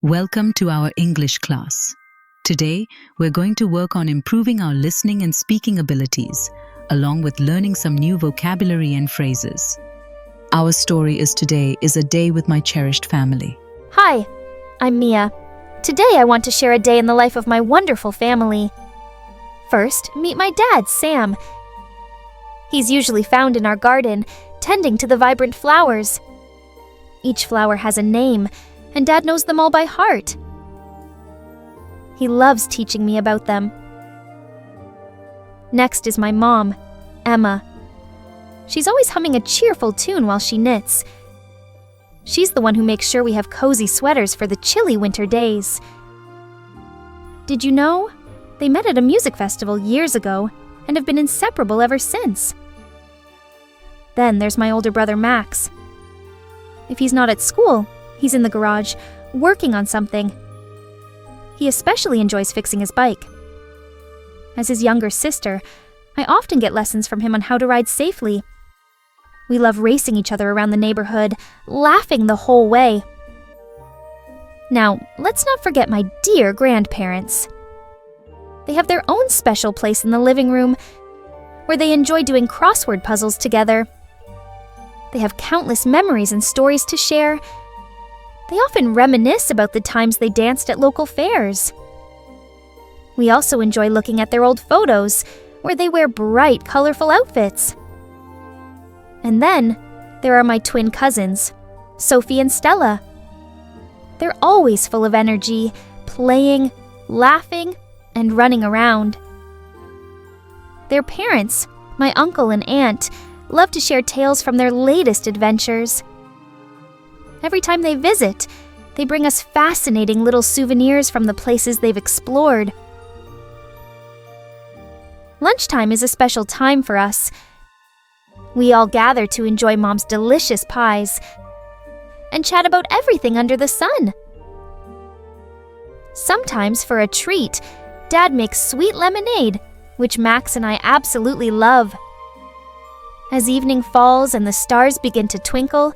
Welcome to our English class. Today, we're going to work on improving our listening and speaking abilities, along with learning some new vocabulary and phrases. Our story today is a day with my cherished family. Hi, I'm Mia. Today I want to share a day in the life of my wonderful family. First, meet my dad, Sam. He's usually found in our garden, tending to the vibrant flowers. Each flower has a name, and Dad knows them all by heart. He loves teaching me about them. Next is my mom, Emma. She's always humming a cheerful tune while she knits. She's the one who makes sure we have cozy sweaters for the chilly winter days. Did you know? They met at a music festival years ago and have been inseparable ever since. Then there's my older brother, Max. If he's not at school, he's in the garage, working on something. He especially enjoys fixing his bike. As his younger sister, I often get lessons from him on how to ride safely. We love racing each other around the neighborhood, laughing the whole way. Now, let's not forget my dear grandparents. They have their own special place in the living room, where they enjoy doing crossword puzzles together. They have countless memories and stories to share. They often reminisce about the times they danced at local fairs. We also enjoy looking at their old photos, where they wear bright, colorful outfits. And then, there are my twin cousins, Sophie and Stella. They're always full of energy, playing, laughing, and running around. Their parents, my uncle and aunt, love to share tales from their latest adventures. Every time they visit, they bring us fascinating little souvenirs from the places they've explored. Lunchtime is a special time for us. We all gather to enjoy Mom's delicious pies and chat about everything under the sun. Sometimes, for a treat, Dad makes sweet lemonade, which Max and I absolutely love. As evening falls and the stars begin to twinkle,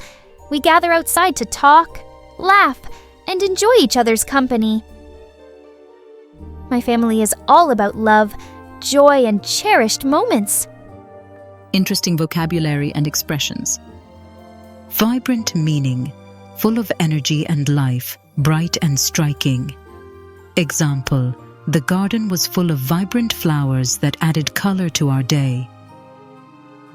we gather outside to talk, laugh, and enjoy each other's company. My family is all about love, joy, and cherished moments. Interesting vocabulary and expressions. Vibrant meaning, full of energy and life, bright and striking. Example, the garden was full of vibrant flowers that added color to our day.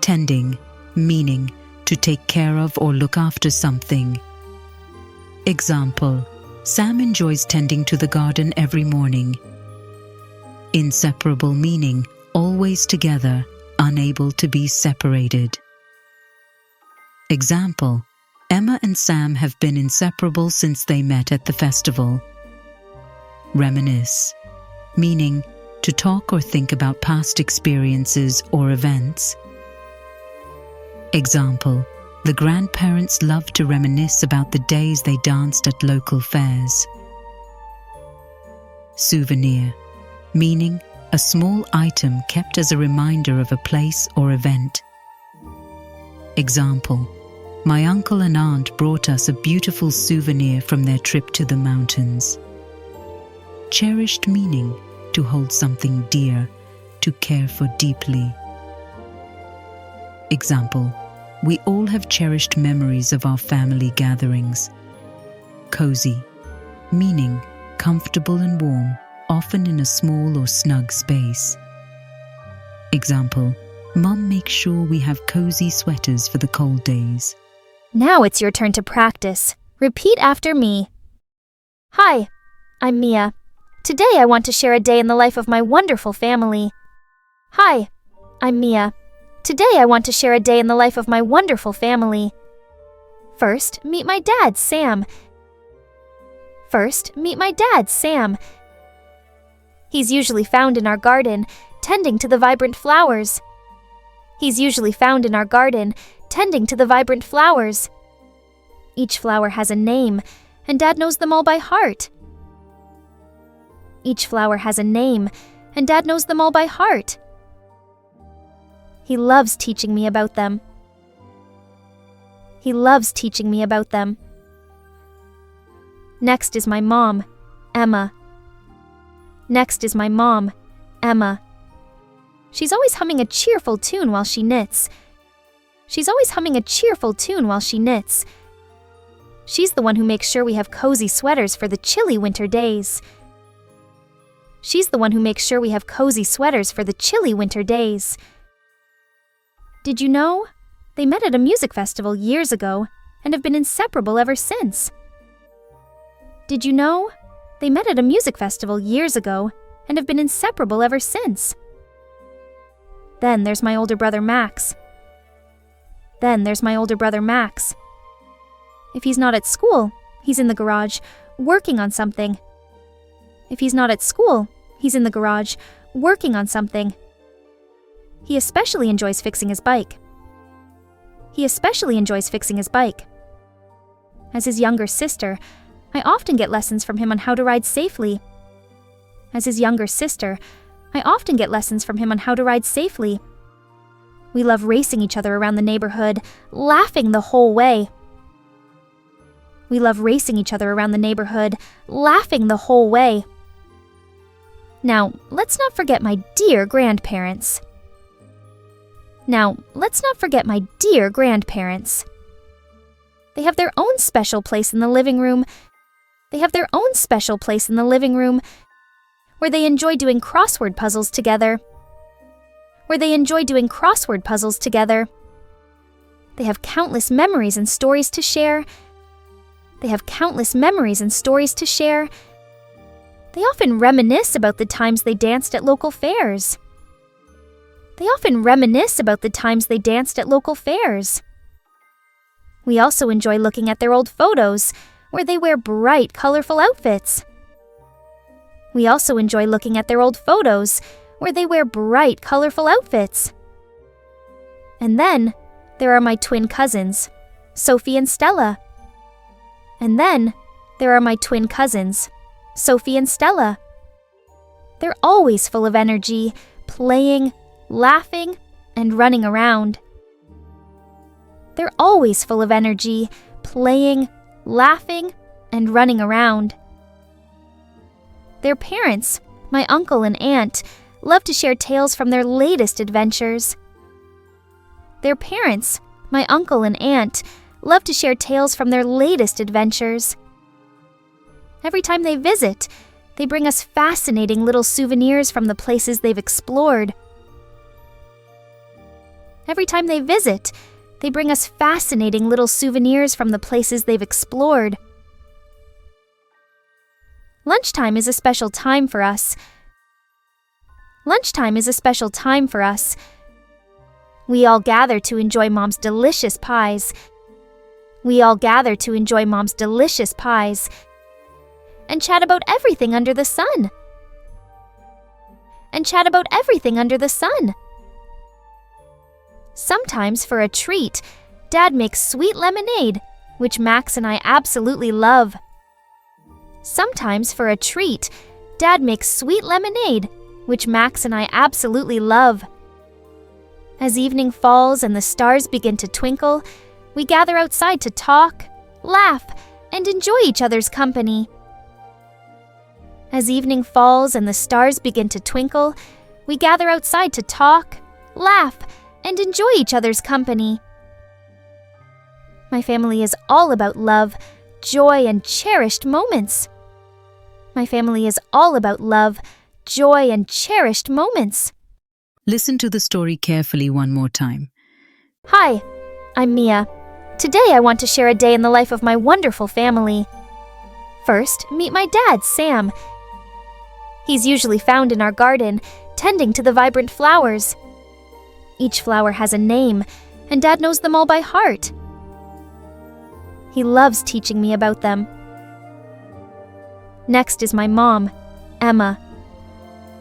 Tending, meaning, to take care of or look after something. Example, Sam enjoys tending to the garden every morning. Inseparable meaning, always together, unable to be separated. Example, Emma and Sam have been inseparable since they met at the festival. Reminisce, meaning, to talk or think about past experiences or events. Example, the grandparents love to reminisce about the days they danced at local fairs. Souvenir, meaning a small item kept as a reminder of a place or event. Example, my uncle and aunt brought us a beautiful souvenir from their trip to the mountains. Cherished meaning, to hold something dear, to care for deeply. Example, we all have cherished memories of our family gatherings. Cozy, meaning comfortable and warm, often in a small or snug space. Example, Mom makes sure we have cozy sweaters for the cold days. Now it's your turn to practice. Repeat after me. Hi, I'm Mia. Today I want to share a day in the life of my wonderful family. Hi, I'm Mia. Today I want to share a day in the life of my wonderful family. First, meet my dad, Sam. First, meet my dad, Sam. He's usually found in our garden, tending to the vibrant flowers. He's usually found in our garden, tending to the vibrant flowers. Each flower has a name, and Dad knows them all by heart. Each flower has a name, and Dad knows them all by heart. He loves teaching me about them. He loves teaching me about them. Next is my mom, Emma. Next is my mom, Emma. She's always humming a cheerful tune while she knits. She's always humming a cheerful tune while she knits. She's the one who makes sure we have cozy sweaters for the chilly winter days. She's the one who makes sure we have cozy sweaters for the chilly winter days. Did you know? They met at a music festival years ago and have been inseparable ever since. Did you know? They met at a music festival years ago and have been inseparable ever since. Then there's my older brother Max. Then there's my older brother Max. If he's not at school, he's in the garage, working on something. If he's not at school, he's in the garage, working on something. He especially enjoys fixing his bike. He especially enjoys fixing his bike. As his younger sister, I often get lessons from him on how to ride safely. As his younger sister, I often get lessons from him on how to ride safely. We love racing each other around the neighborhood, laughing the whole way. We love racing each other around the neighborhood, laughing the whole way. Now, let's not forget my dear grandparents. Now, let's not forget my dear grandparents. They have their own special place in the living room. They have their own special place in the living room where they enjoy doing crossword puzzles together. Where they enjoy doing crossword puzzles together. They have countless memories and stories to share. They have countless memories and stories to share. They often reminisce about the times they danced at local fairs. They often reminisce about the times they danced at local fairs. We also enjoy looking at their old photos, where they wear bright, colorful outfits. We also enjoy looking at their old photos, where they wear bright, colorful outfits. And then, there are my twin cousins, Sophie and Stella. And then, there are my twin cousins, Sophie and Stella. They're always full of energy, playing, laughing, and running around. They're always full of energy, playing, laughing, and running around. Their parents, my uncle and aunt, love to share tales from their latest adventures. Their parents, my uncle and aunt, love to share tales from their latest adventures. Every time they visit, they bring us fascinating little souvenirs from the places they've explored. Every time they visit, they bring us fascinating little souvenirs from the places they've explored. Lunchtime is a special time for us. Lunchtime is a special time for us. We all gather to enjoy Mom's delicious pies. We all gather to enjoy Mom's delicious pies and chat about everything under the sun. And chat about everything under the sun. Sometimes, for a treat, Dad makes sweet lemonade, which Max and I absolutely love. Sometimes, for a treat, Dad makes sweet lemonade, which Max and I absolutely love. As evening falls and the stars begin to twinkle, we gather outside to talk, laugh, and enjoy each other's company. As evening falls and the stars begin to twinkle, we gather outside to talk, laugh, and enjoy each other's company. My family is all about love, joy, and cherished moments. My family is all about love, joy, and cherished moments. Listen to the story carefully one more time. Hi, I'm Mia. Today I want to share a day in the life of my wonderful family. First, meet my dad, Sam. He's usually found in our garden, tending to the vibrant flowers. Each flower has a name, and Dad knows them all by heart. He loves teaching me about them. Next is my mom, Emma.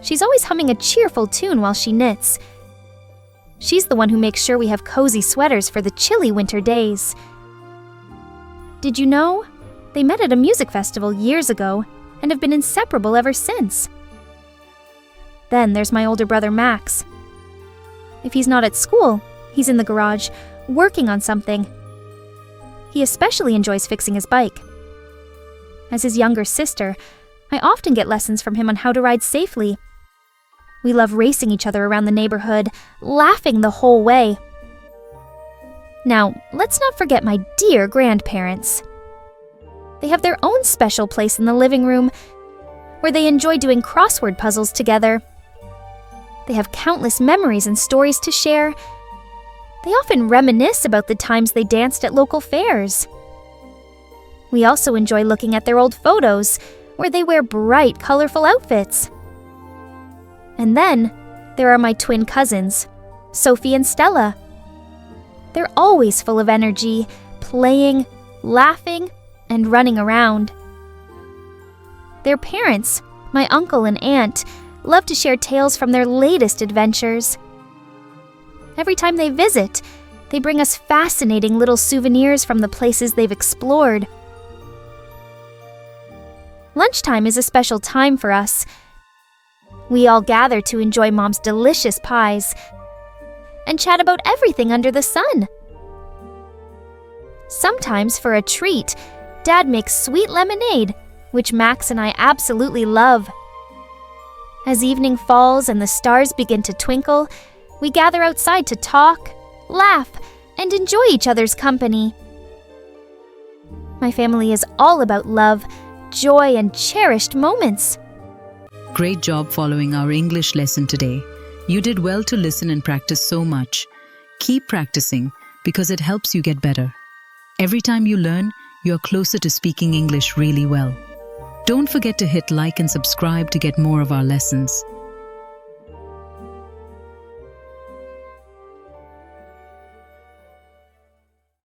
She's always humming a cheerful tune while she knits. She's the one who makes sure we have cozy sweaters for the chilly winter days. Did you know? They met at a music festival years ago and have been inseparable ever since. Then there's my older brother Max. If he's not at school, he's in the garage, working on something. He especially enjoys fixing his bike. As his younger sister, I often get lessons from him on how to ride safely. We love racing each other around the neighborhood, laughing the whole way. Now, let's not forget my dear grandparents. They have their own special place in the living room, where they enjoy doing crossword puzzles together. They have countless memories and stories to share. They often reminisce about the times they danced at local fairs. We also enjoy looking at their old photos, where they wear bright, colorful outfits. And then, there are my twin cousins, Sophie and Stella. They're always full of energy, playing, laughing, and running around. Their parents, my uncle and aunt, love to share tales from their latest adventures. Every time they visit, they bring us fascinating little souvenirs from the places they've explored. Lunchtime is a special time for us. We all gather to enjoy Mom's delicious pies and chat about everything under the sun. Sometimes, for a treat, Dad makes sweet lemonade, which Max and I absolutely love. As evening falls and the stars begin to twinkle, we gather outside to talk, laugh, and enjoy each other's company. My family is all about love, joy, and cherished moments. Great job following our English lesson today. You did well to listen and practice so much. Keep practicing because it helps you get better. Every time you learn, you're closer to speaking English really well. Don't forget to hit like and subscribe to get more of our lessons.